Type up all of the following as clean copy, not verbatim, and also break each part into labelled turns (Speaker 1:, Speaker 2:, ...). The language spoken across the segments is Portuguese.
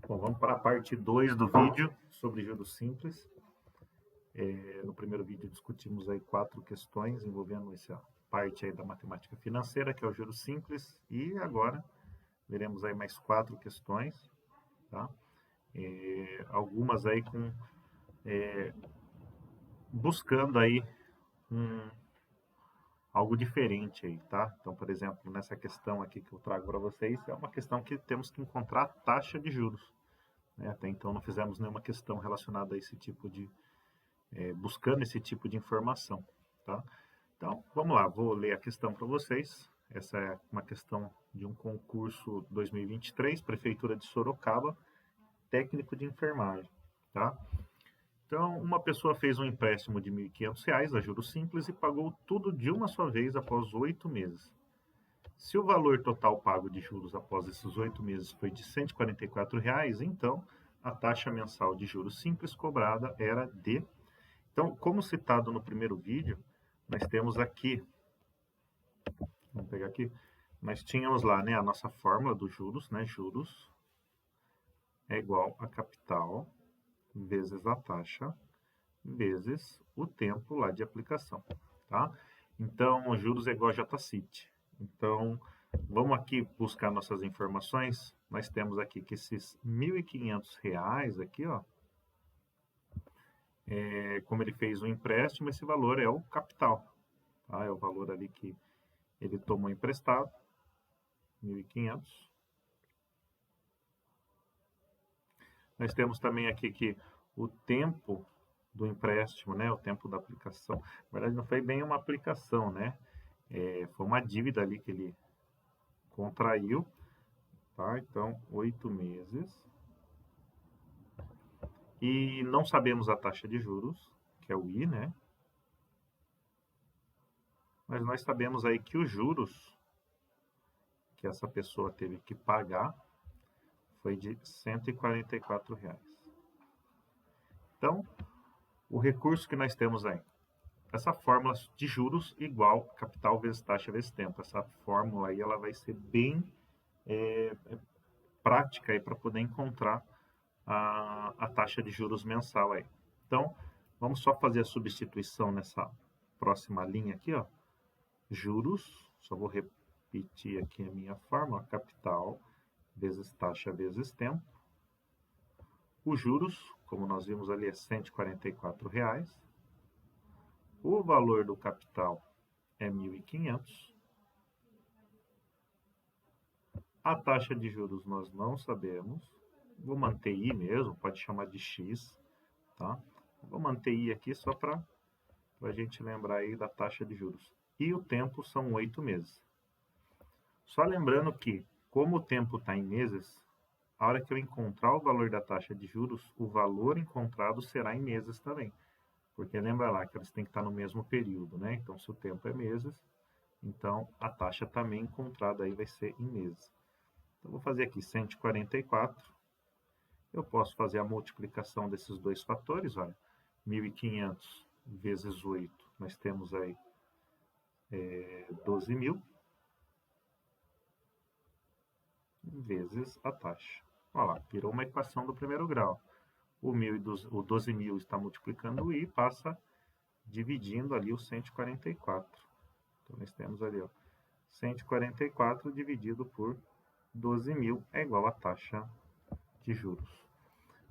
Speaker 1: Bom, vamos para a parte 2 do vídeo sobre juros simples. No primeiro vídeo discutimos aí 4 questões envolvendo essa parte aí da matemática financeira, que é o juros simples, e agora veremos aí mais 4 questões, tá? Algumas aí buscando aí algo diferente aí, tá? Então, por exemplo, nessa questão aqui que eu trago para vocês, é uma questão que temos que encontrar a taxa de juros, né? Até então não fizemos nenhuma questão relacionada a esse tipo de buscando esse tipo de informação, tá? Então, vamos lá, vou ler a questão para vocês. Essa é uma questão de um concurso 2023, Prefeitura de Sorocaba, técnico de enfermagem, tá? Então, uma pessoa fez um empréstimo de R$ 1.500 a juros simples e pagou tudo de uma só vez após 8 meses. Se o valor total pago de juros após esses 8 meses foi de R$ 144, então a taxa mensal de juros simples cobrada era de... Então, como citado no primeiro vídeo, nós temos aqui, vamos pegar aqui, nós tínhamos lá, né, a nossa fórmula dos juros, né, juros é igual a capital vezes a taxa vezes o tempo lá de aplicação, tá? Então, juros é igual a J-CIT. Então, vamos aqui buscar nossas informações. Nós temos aqui que esses R$ 1.500 aqui, ó, como ele fez um empréstimo, esse valor é o capital, tá? É o valor ali que ele tomou emprestado, 1.500. Nós temos também aqui que o tempo do empréstimo, né, o tempo da aplicação, na verdade não foi bem uma aplicação, né, foi uma dívida ali que ele contraiu, tá? Então, 8 meses. E não sabemos a taxa de juros, que é o I, né? Mas nós sabemos aí que os juros que essa pessoa teve que pagar foi de R$ 144. Então, o recurso que nós temos aí, essa fórmula de juros igual capital vezes taxa vezes tempo. Essa fórmula aí ela vai ser bem prática aí para poder encontrar a taxa de juros mensal aí. Então, vamos só fazer a substituição nessa próxima linha aqui, ó. Juros, só vou repetir aqui a minha fórmula, capital vezes taxa vezes tempo. Os juros, como nós vimos ali, é R$ 144. O valor do capital é 1.500. A taxa de juros nós não sabemos. Vou manter I mesmo, pode chamar de X, tá? Vou manter I aqui só para a gente lembrar aí da taxa de juros. E o tempo são 8 meses. Só lembrando que, como o tempo está em meses, a hora que eu encontrar o valor da taxa de juros, o valor encontrado será em meses também. Porque lembra lá que eles têm que estar no mesmo período, né? Então, se o tempo é meses, então a taxa também encontrada aí vai ser em meses. Então, vou fazer aqui 144. Eu posso fazer a multiplicação desses dois fatores, olha. 1.500 vezes 8, nós temos aí 12.000 vezes a taxa. Olha lá, virou uma equação do primeiro grau. O 12.000 está multiplicando o I, passa dividindo ali o 144. Então, nós temos ali, ó, 144 dividido por 12.000 é igual a taxa de juros.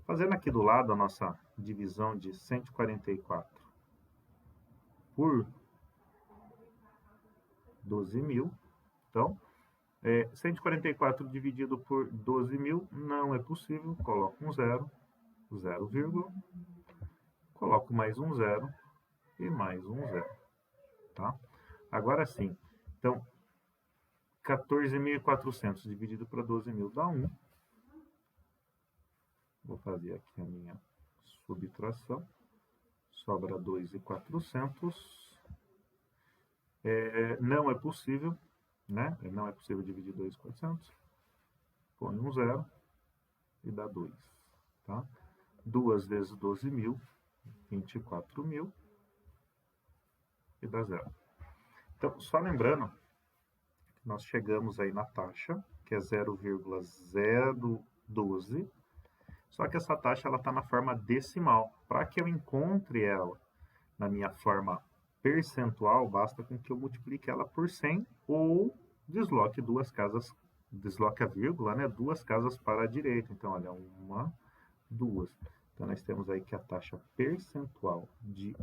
Speaker 1: Fazendo aqui do lado a nossa divisão de 144 por 12.000, então, 144 dividido por 12.000 não é possível, coloco um zero, 0, coloco mais um zero e mais um zero, tá? Agora sim, então, 14.400 dividido por 12.000 dá 1. Vou fazer aqui a minha subtração. Sobra 2.400. Não é possível, né? Não é possível dividir 2.400. Põe um zero e dá 2, tá? 2 vezes 12.000, 24.000 e dá zero. Então, só lembrando, nós chegamos aí na taxa, que é 0,012, Só que essa taxa ela está na forma decimal. Para que eu encontre ela na minha forma percentual, basta com que eu multiplique ela por 100 ou desloque desloque a vírgula, né, duas casas para a direita. Então, olha, uma, duas. Então, nós temos aí que a taxa percentual de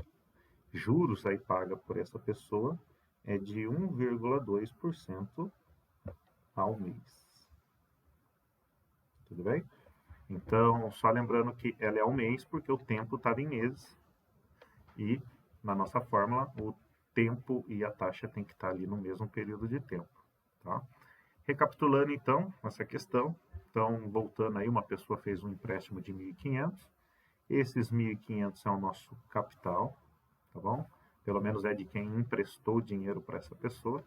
Speaker 1: juros aí paga por essa pessoa é de 1,2% ao mês. Tudo bem? Então, só lembrando que ela é ao mês porque o tempo estava em meses e na nossa fórmula o tempo e a taxa tem que estar ali no mesmo período de tempo, tá? Recapitulando então essa questão, então voltando aí, uma pessoa fez um empréstimo de 1.500, esses 1.500 é o nosso capital, tá bom? Pelo menos é de quem emprestou dinheiro para essa pessoa,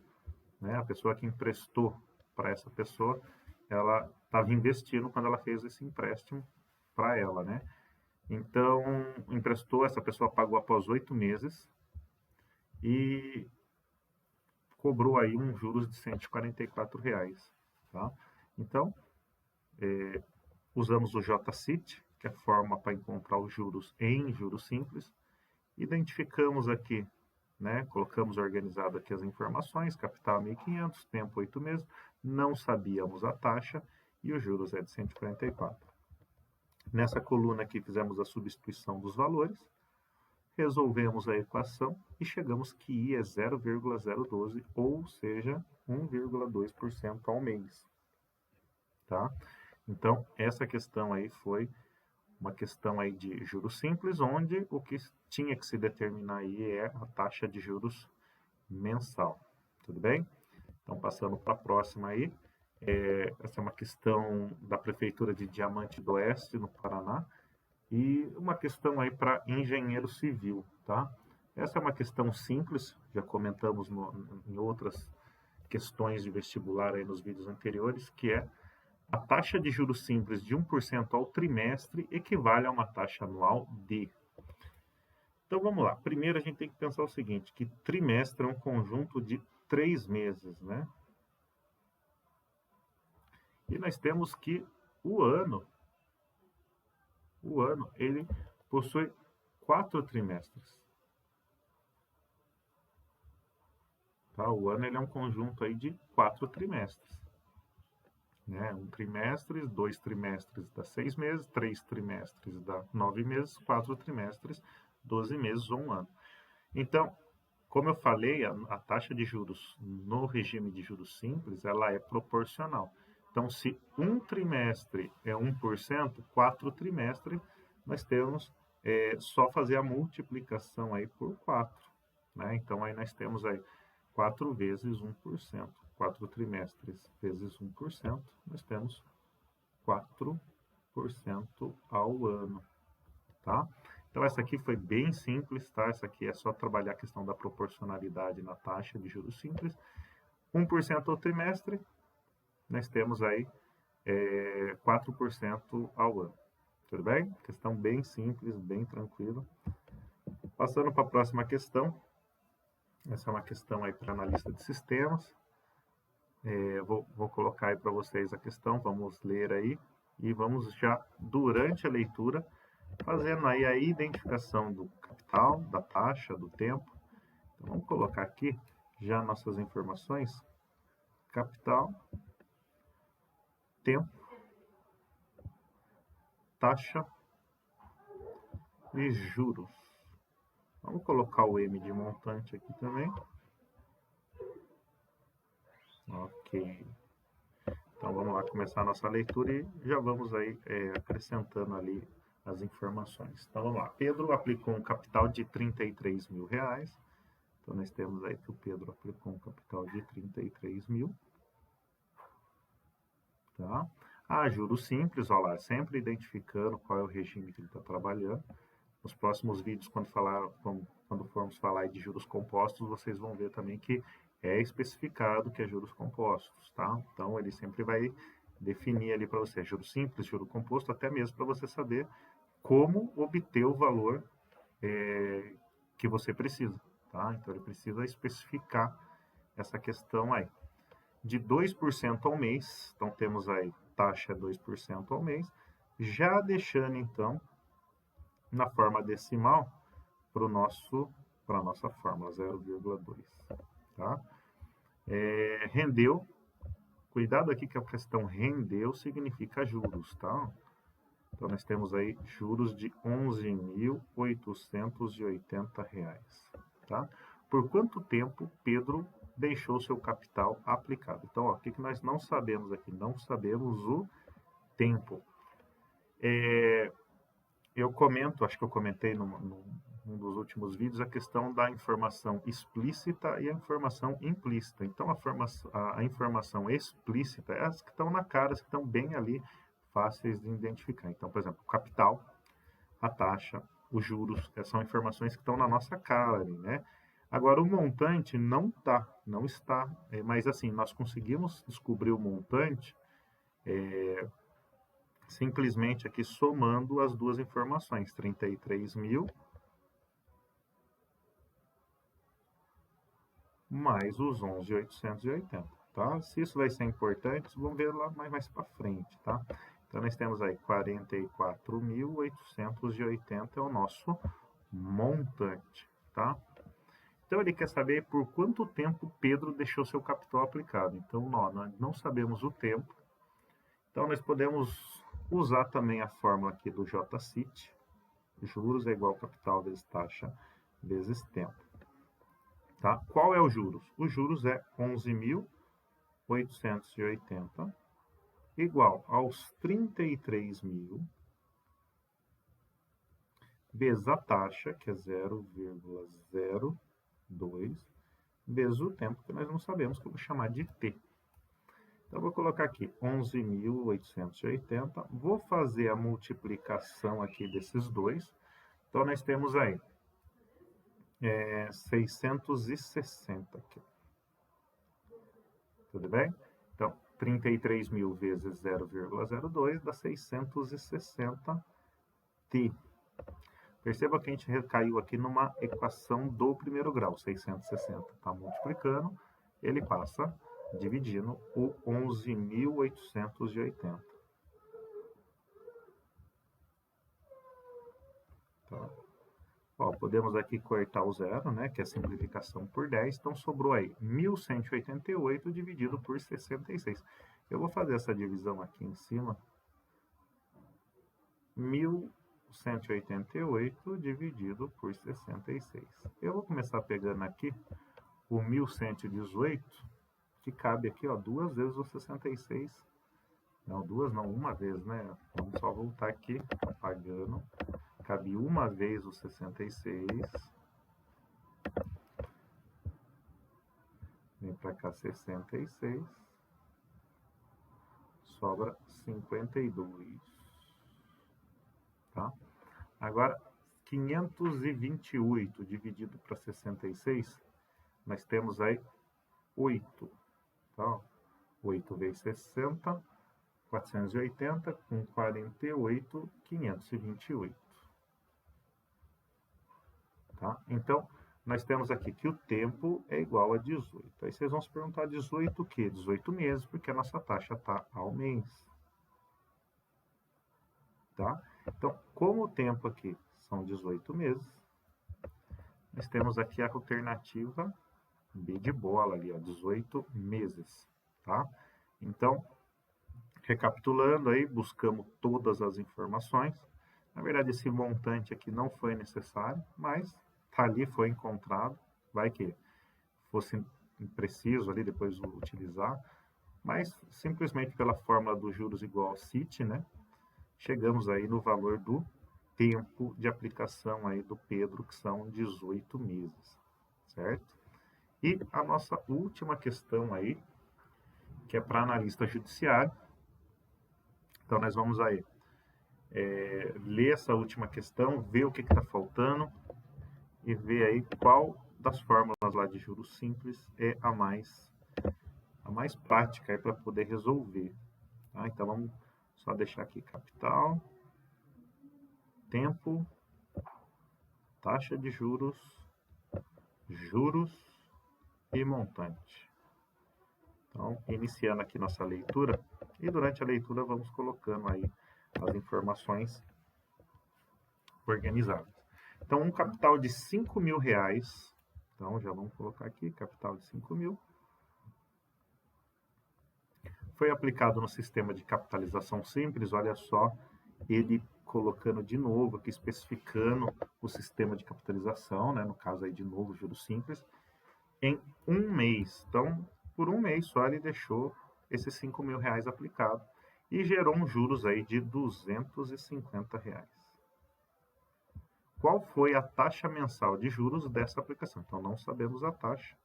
Speaker 1: né? A pessoa que emprestou para essa pessoa, ela estava investindo quando ela fez esse empréstimo para ela, né? Então, emprestou, essa pessoa pagou após 8 meses e cobrou aí um juros de R$ 144, tá? Então, usamos o JCIT, que é a forma para encontrar os juros em juros simples, identificamos aqui, né, colocamos organizado aqui as informações, capital 1.500, tempo 8 meses, não sabíamos a taxa e os juros é de 144. Nessa coluna aqui fizemos a substituição dos valores, resolvemos a equação e chegamos que I é 0,012, ou seja, 1,2% ao mês, tá? Então, essa questão aí foi uma questão aí de juros simples, onde o que tinha que se determinar aí é a taxa de juros mensal, tudo bem? Então, passando para a próxima aí, essa é uma questão da Prefeitura de Diamante do Oeste, no Paraná, e uma questão aí para engenheiro civil, tá? Essa é uma questão simples, já comentamos em outras questões de vestibular aí nos vídeos anteriores, que é a taxa de juros simples de 1% ao trimestre equivale a uma taxa anual de. Então vamos lá. Primeiro a gente tem que pensar o seguinte, que trimestre é um conjunto de 3 meses, né? E nós temos que o ano, ele possui 4 trimestres. Tá? O ano ele é um conjunto aí de 4 trimestres. Né? Um trimestre, 2 trimestres dá 6 meses, 3 trimestres dá 9 meses, 4 trimestres, 12 meses ou um ano. Então, como eu falei, a taxa de juros no regime de juros simples, ela é proporcional. Então, se um trimestre é 1%, 4 trimestres, nós temos só fazer a multiplicação aí por 4. Né? Então, aí nós temos aí 4 vezes 1%. 4 trimestres vezes 1%, nós temos 4% ao ano. Tá? Então, essa aqui foi bem simples, tá? Essa aqui é só trabalhar a questão da proporcionalidade na taxa de juros simples. 1% ao trimestre, nós temos aí 4% ao ano. Tudo bem? Questão bem simples, bem tranquila. Passando para a próxima questão. Essa é uma questão aí para analista de sistemas. Vou colocar aí para vocês a questão, vamos ler aí. E vamos já, durante a leitura, fazendo aí a identificação do capital, da taxa, do tempo. Então, vamos colocar aqui já nossas informações. Capital, tempo, taxa e juros. Vamos colocar o M de montante aqui também. Ok. Então, vamos lá começar a nossa leitura e já vamos aí acrescentando ali as informações. Então, vamos lá. Pedro aplicou um capital de R$ 33.000. Então, nós temos aí que o Pedro aplicou um capital de 33 mil. Tá? Juros simples, olha lá, sempre identificando qual é o regime que ele está trabalhando. Nos próximos vídeos, quando formos falar de juros compostos, vocês vão ver também que é especificado que é juros compostos, tá? Então, ele sempre vai definir ali para você, juro simples, juro composto, até mesmo para você saber como obter o valor que você precisa, tá? Então, ele precisa especificar essa questão aí. De 2% ao mês, então temos aí taxa 2% ao mês, já deixando então na forma decimal para a nossa fórmula 0,2, tá? Rendeu, cuidado aqui que a questão rendeu significa juros, tá? Então nós temos aí juros de R$ 11.880, tá? Por quanto tempo Pedro deixou seu capital aplicado? Então, ó, o que nós não sabemos aqui? Não sabemos o tempo. Eu comento, acho que eu comentei num dos últimos vídeos, a questão da informação explícita e a informação implícita. Então, a informação explícita é as que estão na cara, as que estão bem ali, fáceis de identificar. Então, por exemplo, o capital, a taxa, os juros, são informações que estão na nossa cara ali, né? Agora, o montante não está. Mas, assim, nós conseguimos descobrir o montante simplesmente aqui somando as duas informações, 33.000 mais os 11.880, tá? Se isso vai ser importante, vamos ver lá mais para frente, tá? Então, nós temos aí 44.880 é o nosso montante, tá? Então, ele quer saber por quanto tempo Pedro deixou seu capital aplicado. Então, nós não sabemos o tempo. Então, nós podemos usar também a fórmula aqui do JCIT. Juros é igual capital vezes taxa vezes tempo. Tá? Qual é o juros? O juros é 11.880 igual aos 33.000 vezes a taxa, que é 0,02, vezes o tempo, que nós não sabemos, que eu vou chamar de T. Então, eu vou colocar aqui 11.880, vou fazer a multiplicação aqui desses dois. Então, nós temos aí 660 aqui. Tudo bem? Então, 33.000 vezes 0,02 dá 660 T. Perceba que a gente recaiu aqui numa equação do primeiro grau, 660. Está multiplicando, ele passa dividindo o 11.880. Tá? Ó, podemos aqui cortar o zero, né, que é simplificação por 10, então sobrou aí 1.188 dividido por 66. Eu vou fazer essa divisão aqui em cima. 1.188 dividido por 66. Eu vou começar pegando aqui o 1.118, que cabe aqui, ó, duas vezes o 66. Não, duas não, uma vez, né? Vamos só voltar aqui, apagando. Cabe uma vez o 66. Vem para cá 66. Sobra 52. Tá? Agora, 528 dividido para 66, nós temos aí 8. Tá? 8 vezes 60, 480, com 48, 528. Tá? Então, nós temos aqui que o tempo é igual a 18. Aí vocês vão se perguntar, 18 o quê? 18 meses, porque a nossa taxa está ao mês. Tá? Então, como o tempo aqui são 18 meses, nós temos aqui a alternativa B de bola ali, ó, 18 meses. Tá? Então, recapitulando aí, buscamos todas as informações. Na verdade, esse montante aqui não foi necessário, mas tá ali, foi encontrado. Vai que fosse impreciso ali depois utilizar. Mas simplesmente pela fórmula dos juros igual ao CIT, né? Chegamos aí no valor do tempo de aplicação aí do Pedro, que são 18 meses, certo? E a nossa última questão aí, que é para analista judiciário. Então, nós vamos aí ler essa última questão, ver o que está faltando e ver aí qual das fórmulas lá de juros simples é a mais prática para poder resolver. Tá? Então, vamos só deixar aqui capital, tempo, taxa de juros, juros e montante. Então, iniciando aqui nossa leitura, e durante a leitura vamos colocando aí as informações organizadas. Então, um capital de R$5.000, então já vamos colocar aqui, capital de 5.000, foi aplicado no sistema de capitalização simples, olha só, ele colocando de novo aqui, especificando o sistema de capitalização, né, no caso aí de novo, juros simples, em um mês. Então, por um mês só ele deixou esses R$5.000 aplicado e gerou um juros aí de R$250. Qual foi a taxa mensal de juros dessa aplicação? Então, não sabemos a taxa.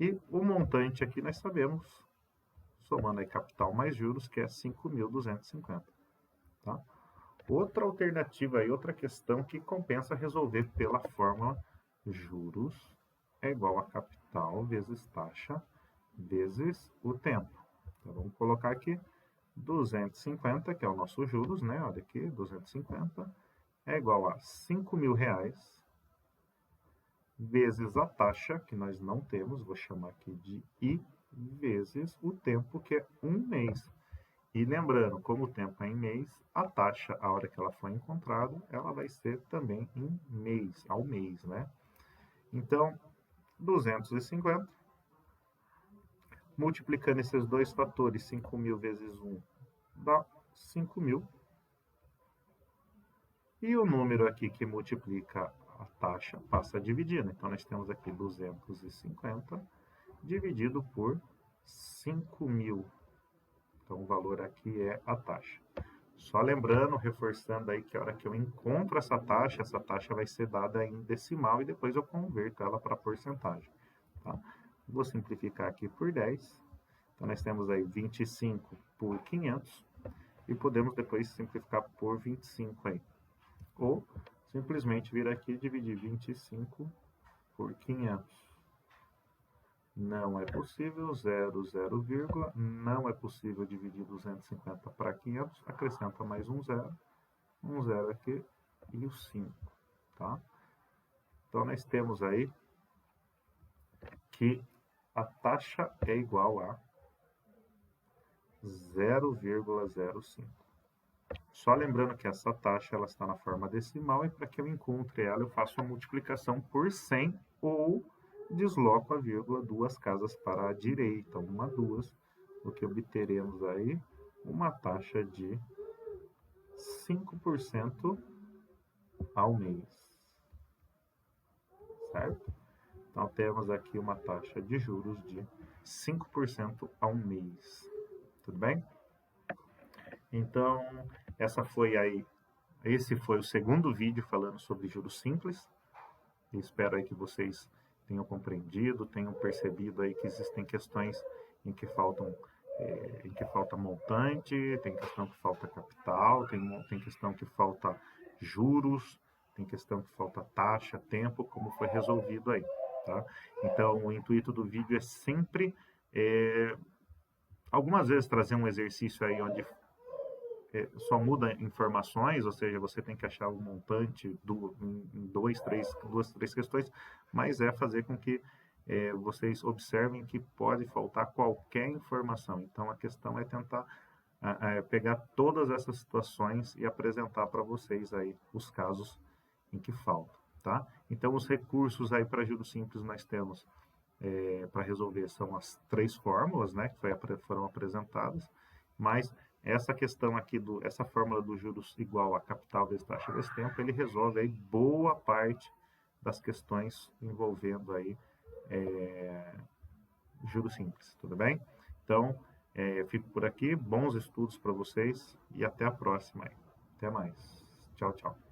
Speaker 1: E o montante aqui nós sabemos, somando aí capital mais juros, que é 5.250. Tá? Outra alternativa aí, outra questão que compensa resolver pela fórmula juros é igual a capital vezes taxa vezes o tempo. Então, vamos colocar aqui 250, que é o nosso juros, né? Olha aqui, 250 é igual a R$5.000 vezes a taxa, que nós não temos, vou chamar aqui de I, vezes o tempo, que é um mês. E lembrando, como o tempo é em mês, a taxa, a hora que ela for encontrada, ela vai ser também em mês, ao mês, né? Então, 250, multiplicando esses dois fatores, 5.000 vezes 1, dá 5.000. E o número aqui que multiplica a taxa passa dividindo. Então, nós temos aqui 250 dividido por 5.000. Então, o valor aqui é a taxa. Só lembrando, reforçando aí que a hora que eu encontro essa taxa vai ser dada em decimal e depois eu converto ela para porcentagem. Tá? Vou simplificar aqui por 10. Então, nós temos aí 25 por 500 e podemos depois simplificar por 25 aí. Ou simplesmente vir aqui e dividir 25 por 500. Não é possível, 0, vírgula, não é possível dividir 250 para 500, acrescenta mais um zero aqui e o 5, tá? Então, nós temos aí que a taxa é igual a 0,05. Só lembrando que essa taxa ela está na forma decimal e para que eu encontre ela eu faço a multiplicação por 100 ou desloco a vírgula 2 casas para a direita, 1, 2, o que obteremos aí uma taxa de 5% ao mês, certo? Então temos aqui uma taxa de juros de 5% ao mês, tudo bem? Então, esse foi o segundo vídeo falando sobre juros simples. E espero aí que vocês tenham compreendido, tenham percebido aí que existem questões em que falta montante, tem questão que falta capital, tem questão que falta juros, tem questão que falta taxa, tempo, como foi resolvido aí, tá? Então, o intuito do vídeo é sempre, algumas vezes, trazer um exercício aí onde só muda informações, ou seja, você tem que achar o montante em duas, três questões, mas é fazer com que vocês observem que pode faltar qualquer informação. Então, a questão é tentar pegar todas essas situações e apresentar para vocês aí os casos em que faltam, tá? Então, os recursos aí para juros simples nós temos para resolver são as 3 fórmulas, né, que foram apresentadas, mas essa questão aqui, essa fórmula do juros igual a capital vezes taxa vezes tempo, ele resolve aí boa parte das questões envolvendo aí juros simples, tudo bem? Então, eu fico por aqui, bons estudos para vocês e até a próxima aí. Até mais. Tchau, tchau.